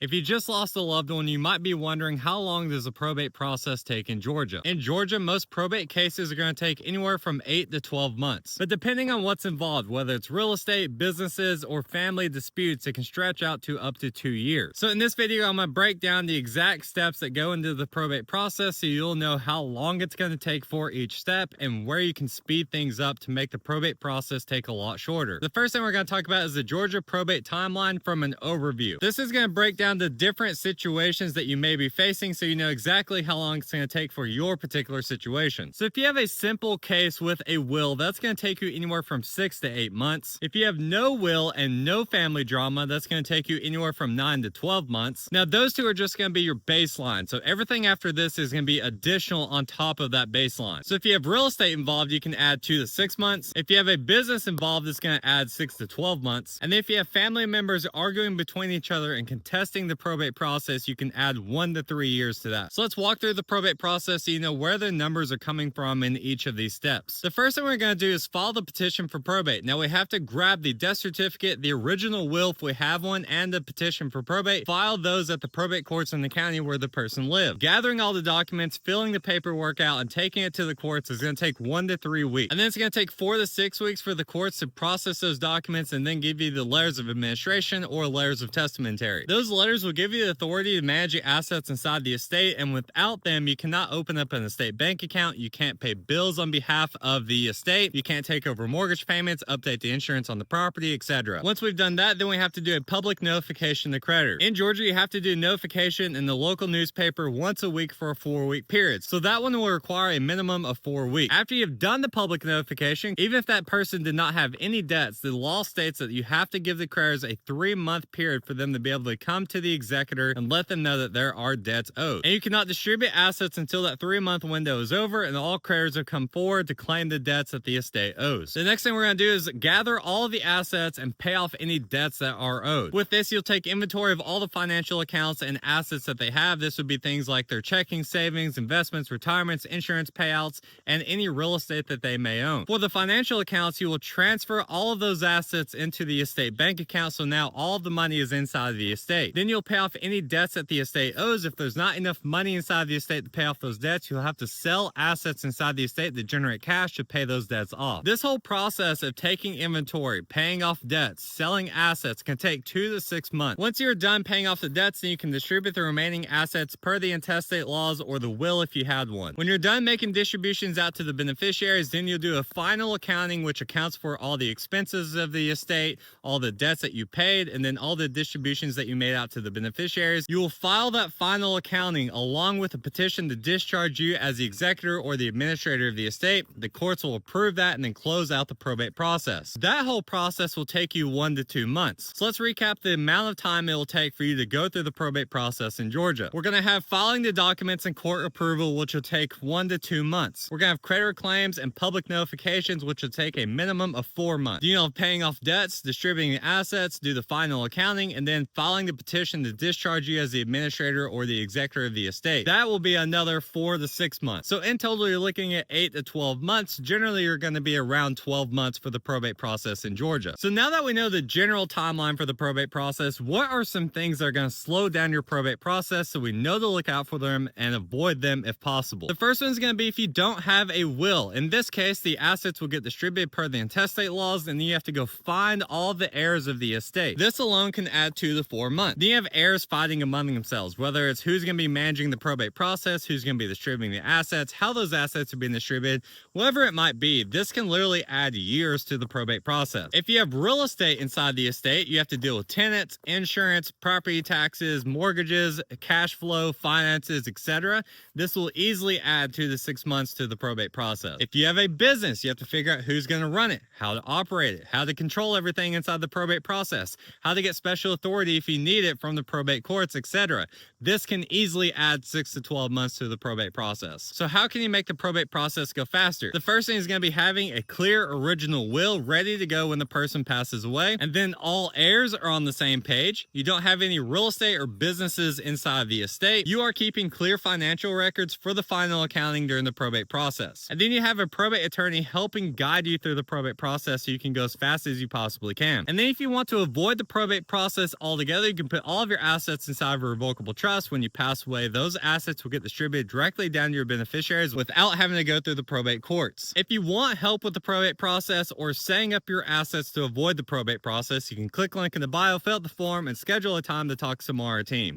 If you just lost a loved one, you might be wondering how long does the probate process take in Georgia? In Georgia, most probate cases are going to take anywhere from 8 to 12 months. But depending on what's involved, whether it's real estate, businesses, or family disputes, it can stretch out to up to 2 years. So in this video, I'm going to break down the exact steps that go into the probate process so you'll know how long it's going to take for each step and where you can speed things up to make the probate process take a lot shorter. The first thing we're going to talk about is the Georgia probate timeline from an overview. This is going to break down the different situations that you may be facing so you know exactly how long it's going to take for your particular situation. So if you have a simple case with a will, that's going to take you anywhere from 6 to 8 months. If you have no will and no family drama, that's going to take you anywhere from 9 to 12 months. Now those two are just going to be your baseline. So everything after this is going to be additional on top of that baseline. So if you have real estate involved, you can add 2 to 6 months. If you have a business involved, it's going to add 6 to 12 months. And if you have family members arguing between each other and contesting the probate process, you can add 1 to 3 years to that. So let's walk through the probate process so you know where the numbers are coming from in each of these steps. The first thing we're going to do is file the petition for probate. Now we have to grab the death certificate, the original will if we have one, and the petition for probate. File those at the probate courts in the county where the person lived. Gathering all the documents, filling the paperwork out, and taking it to the courts is going to take 1 to 3 weeks. And then it's going to take 4 to 6 weeks for the courts to process those documents and then give you the letters of administration or letters of testamentary. Those letters will give you the authority to manage your assets inside the estate, and without them you cannot open up an estate bank account, you can't pay bills on behalf of the estate, you can't take over mortgage payments, update the insurance on the property, etc. Once we've done that, then we have to do a public notification to creditor. In Georgia, you have to do notification in the local newspaper once a week for a 4-week period, so that one will require a minimum of 4 weeks. After you've done the public notification, even if that person did not have any debts, the law states that you have to give the creditors a 3-month period for them to be able to come to the executor and let them know that there are debts owed. And you cannot distribute assets until that 3-month window is over and all creditors have come forward to claim the debts that the estate owes. The next thing we're going to do is gather all of the assets and pay off any debts that are owed. With this, you'll take inventory of all the financial accounts and assets that they have. This would be things like their checking, savings, investments, retirements, insurance payouts, and any real estate that they may own. For the financial accounts, you will transfer all of those assets into the estate bank account, so now all of the money is inside of the estate. Then you'll pay off any debts that the estate owes. If there's not enough money inside the estate to pay off those debts, you'll have to sell assets inside the estate that generate cash to pay those debts off. This whole process of taking inventory, paying off debts, selling assets can take 2 to 6 months. Once you're done paying off the debts, then you can distribute the remaining assets per the intestate laws or the will if you had one. When you're done making distributions out to the beneficiaries, then you'll do a final accounting which accounts for all the expenses of the estate, all the debts that you paid, and then all the distributions that you made out to the beneficiaries. You will file that final accounting along with a petition to discharge you as the executor or the administrator of the estate. The courts will approve that and then close out the probate process. That whole process will take you 1 to 2 months. So let's recap the amount of time it will take for you to go through the probate process in Georgia. We're going to have filing the documents and court approval, which will take 1 to 2 months. We're going to have creditor claims and public notifications, which will take a minimum of 4 months. You know, paying off debts, distributing assets, do the final accounting, and then filing the petition to discharge you as the administrator or the executor of the estate. That will be another 4 to 6 months. So in total, you're looking at 8 to 12 months. Generally, you're going to be around 12 months for the probate process in Georgia. So now that we know the general timeline for the probate process, what are some things that are going to slow down your probate process so we know to look out for them and avoid them if possible? The first one is going to be if you don't have a will. In this case, the assets will get distributed per the intestate laws, and then you have to go find all the heirs of the estate. This alone can add 2 to 4 months. Then you have heirs fighting among themselves, whether it's who's going to be managing the probate process, who's going to be distributing the assets, how those assets are being distributed, whatever it might be. This can literally add years to the probate process. If you have real estate inside the estate, you have to deal with tenants, insurance, property taxes, mortgages, cash flow, finances, etc. This will easily add 2 to 6 months to the probate process. If you have a business, you have to figure out who's going to run it, how to operate it, how to control everything inside the probate process, how to get special authority if you need it from the probate courts, etc. This can easily add 6 to 12 months to the probate process. So how can you make the probate process go faster? The first thing is going to be having a clear original will ready to go when the person passes away, and then all heirs are on the same page. You don't have any real estate or businesses inside the estate. You are keeping clear financial records for the final accounting during the probate process. And then you have a probate attorney helping guide you through the probate process so you can go as fast as you possibly can. And then if you want to avoid the probate process altogether, you can put all of your assets inside of a revocable trust. When you pass away, those assets will get distributed directly down to your beneficiaries without having to go through the probate courts. If you want help with the probate process or setting up your assets to avoid the probate process, you can click link in the bio, fill out the form, and schedule a time to talk to some of our team.